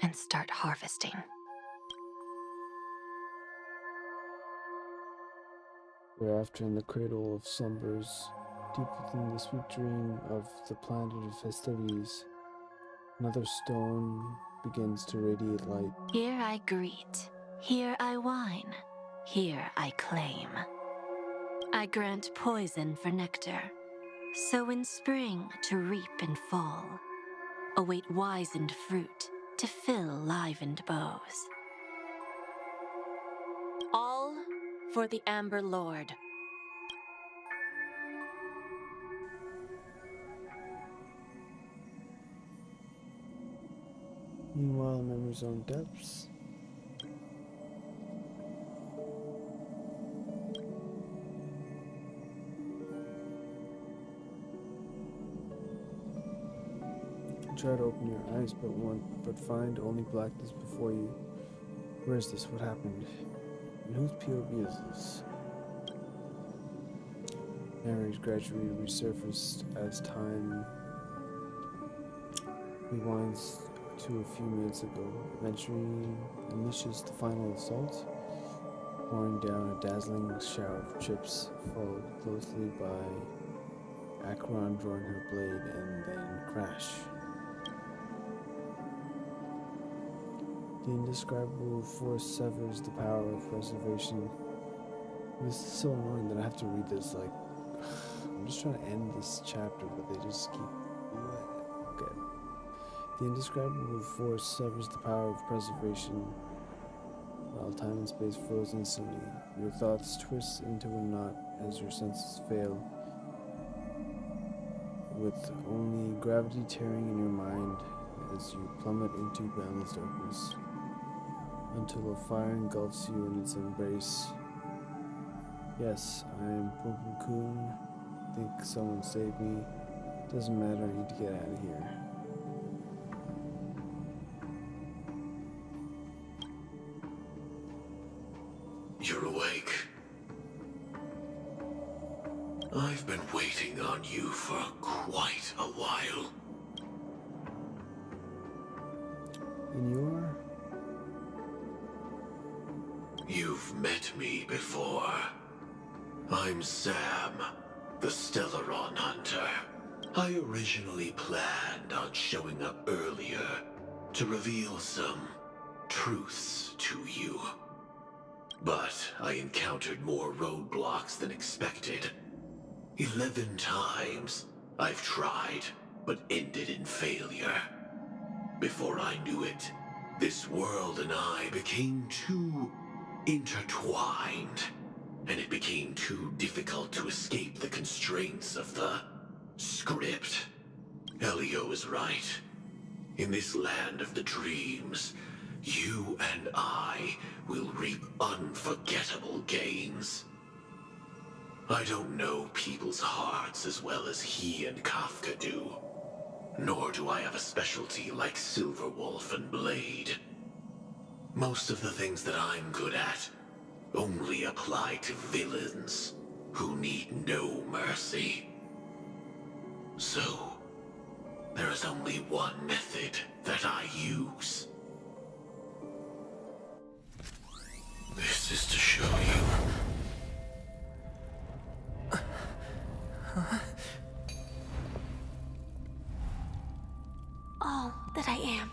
and start harvesting. Thereafter, in the cradle of slumbers, deep within the sweet dream of the planet of festivities, another stone begins to radiate light. Here I greet, here I whine, here I claim. I grant poison for nectar, sow in spring to reap in fall, await wizened fruit to fill livened bows. All for the Amber Lord. Meanwhile, in Memory's own depths, try to open your eyes, but find only blackness before you. Where is this? What happened? And whose POV is this? Memories gradually resurfaced as time rewinds to a few minutes ago. Eventually unleashes the final assault, pouring down a dazzling shower of chips, followed closely by Acheron drawing her blade, and then crash. The indescribable force severs the power of preservation. This is so annoying that I have to read this, like, I'm just trying to end this chapter, but they just keep... Okay. The indescribable force severs the power of preservation, while time and space froze instantly. Your thoughts twist into a knot as your senses fail, with only gravity tearing in your mind as you plummet into boundless darkness, until a fire engulfs you in its embrace. Yes, I am Pokemon. Think someone saved me. Doesn't matter, I need to get out of here. You're awake. I've been waiting on you for quite a while. And you're? You've met me before. I'm Sam, the Stellaron Hunter. I originally planned on showing up earlier to reveal some truths to you. But I encountered more roadblocks than expected. 11 times I've tried, but ended in failure. Before I knew it, this world and I became too intertwined, and it became too difficult to escape the constraints of the script. Elio is right. In this land of the dreams, you and I will reap unforgettable gains. I don't know people's hearts as well as he and Kafka do. Nor do I have a specialty like Silverwolf and Blade. Most of the things that I'm good at only apply to villains who need no mercy. So, there is only one method that I use. This is to show you. All that I am.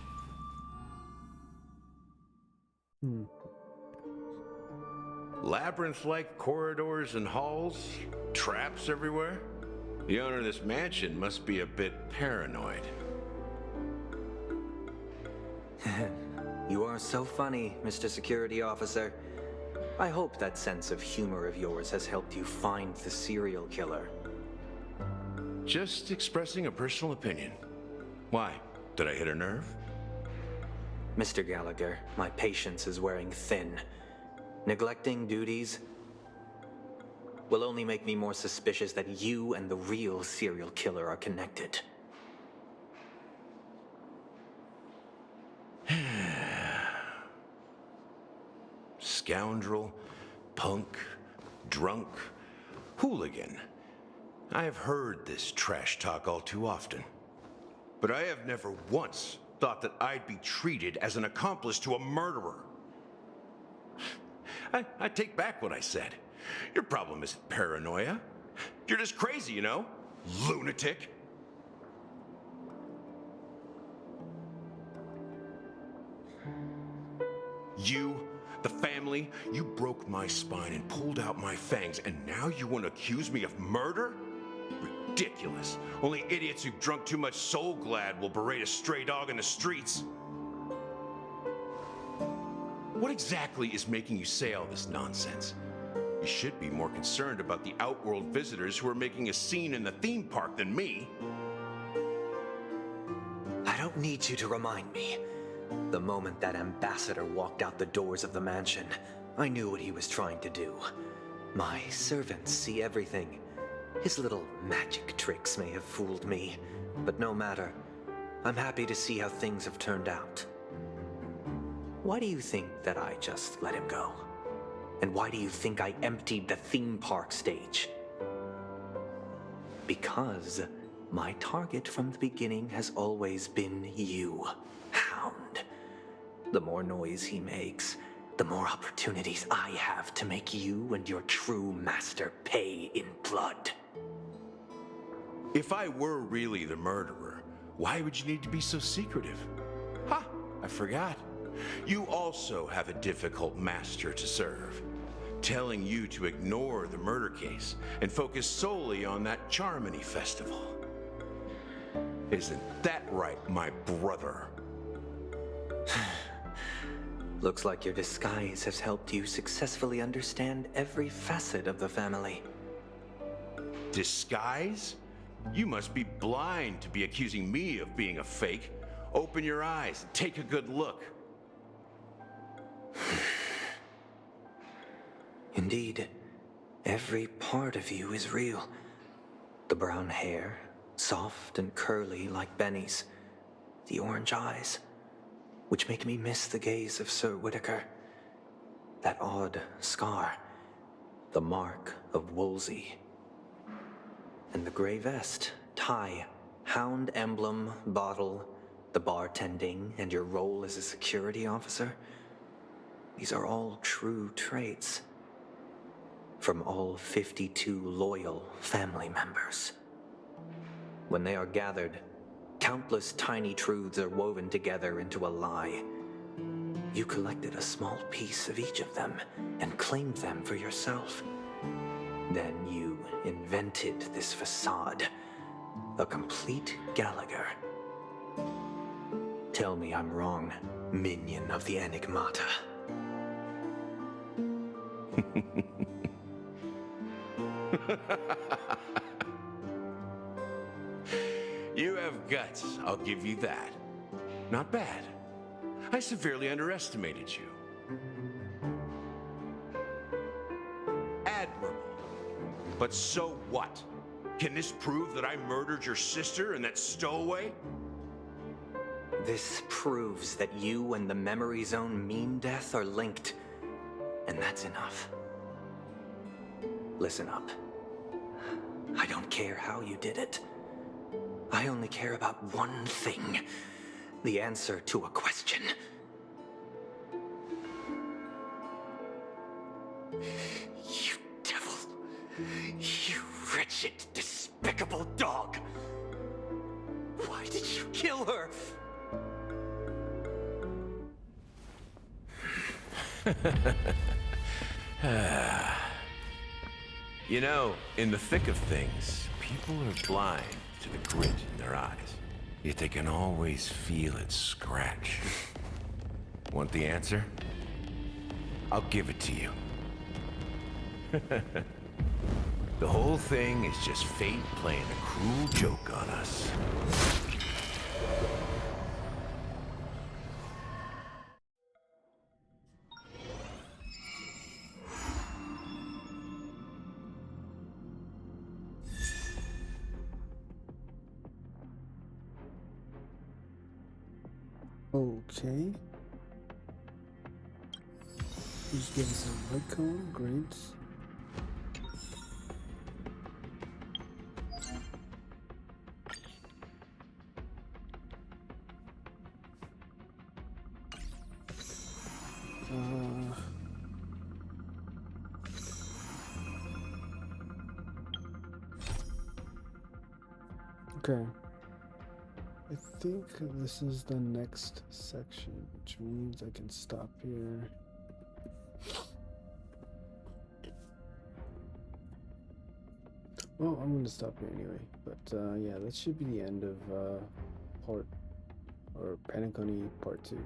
Labyrinth-like corridors and halls, traps everywhere. The owner of this mansion must be a bit paranoid. You are so funny, Mr. Security Officer. I hope that sense of humor of yours has helped you find the serial killer. Just expressing a personal opinion. Why? Did I hit a nerve? Mr. Gallagher, my patience is wearing thin. Neglecting duties, will only make me more suspicious that you and the real serial killer are connected. Scoundrel, punk, drunk, hooligan. I have heard this trash talk all too often. But I have never once thought that I'd be treated as an accomplice to a murderer. I take back what I said. Your problem isn't paranoia. You're just crazy, you know? Lunatic. You, the family, you broke my spine and pulled out my fangs, and now you want to accuse me of murder? Ridiculous. Only idiots who've drunk too much Soul Glad will berate a stray dog in the streets. What exactly is making you say all this nonsense? You should be more concerned about the Outworld visitors who are making a scene in the theme park than me. I don't need you to remind me. The moment that ambassador walked out the doors of the mansion, I knew what he was trying to do. My servants see everything. His little magic tricks may have fooled me, but no matter. I'm happy to see how things have turned out. Why do you think that I just let him go? And why do you think I emptied the theme park stage? Because my target from the beginning has always been you, Hound. The more noise he makes, the more opportunities I have to make you and your true master pay in blood. If I were really the murderer, why would you need to be so secretive? Ha! I forgot. You also have a difficult master to serve, telling you to ignore the murder case and focus solely on that Charmony festival. Isn't that right, my brother? Looks like your disguise has helped you successfully understand every facet of the family. Disguise? You must be blind to be accusing me of being a fake. Open your eyes and take a good look. Indeed, every part of you is real. The brown hair, soft and curly like Benny's. The orange eyes, which make me miss the gaze of Sir Whitaker. That odd scar, the mark of Wolsey. And the gray vest, tie, hound emblem, bottle, the bartending, and your role as a security officer. These are all true traits. From all 52 loyal family members. When they are gathered, countless tiny truths are woven together into a lie. You collected a small piece of each of them and claimed them for yourself. Then you invented this facade, a complete Gallagher. Tell me I'm wrong, minion of the Enigmata. You have guts, I'll give you that. Not bad. I severely underestimated you. Admirable. But so what? Can this prove that I murdered your sister and that stowaway? This proves that you and the Memory Zone Mean Death are linked, and that's enough. Listen up. I don't care how you did it. I only care about one thing. The answer to a question. You devil. You wretched, despicable dog. Why did you kill her? You know, in the thick of things, people are blind to the grit in their eyes. Yet they can always feel it scratch. Want the answer? I'll give it to you. The whole thing is just fate playing a cruel joke on us. Okay. Just give us a light cone, great. Okay. I think this is the next section, which means I can stop here. Well, I'm going to stop here anyway. But yeah, that should be the end of Penacony Part 2.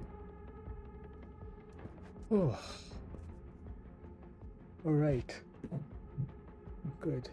Oh. Alright. Good.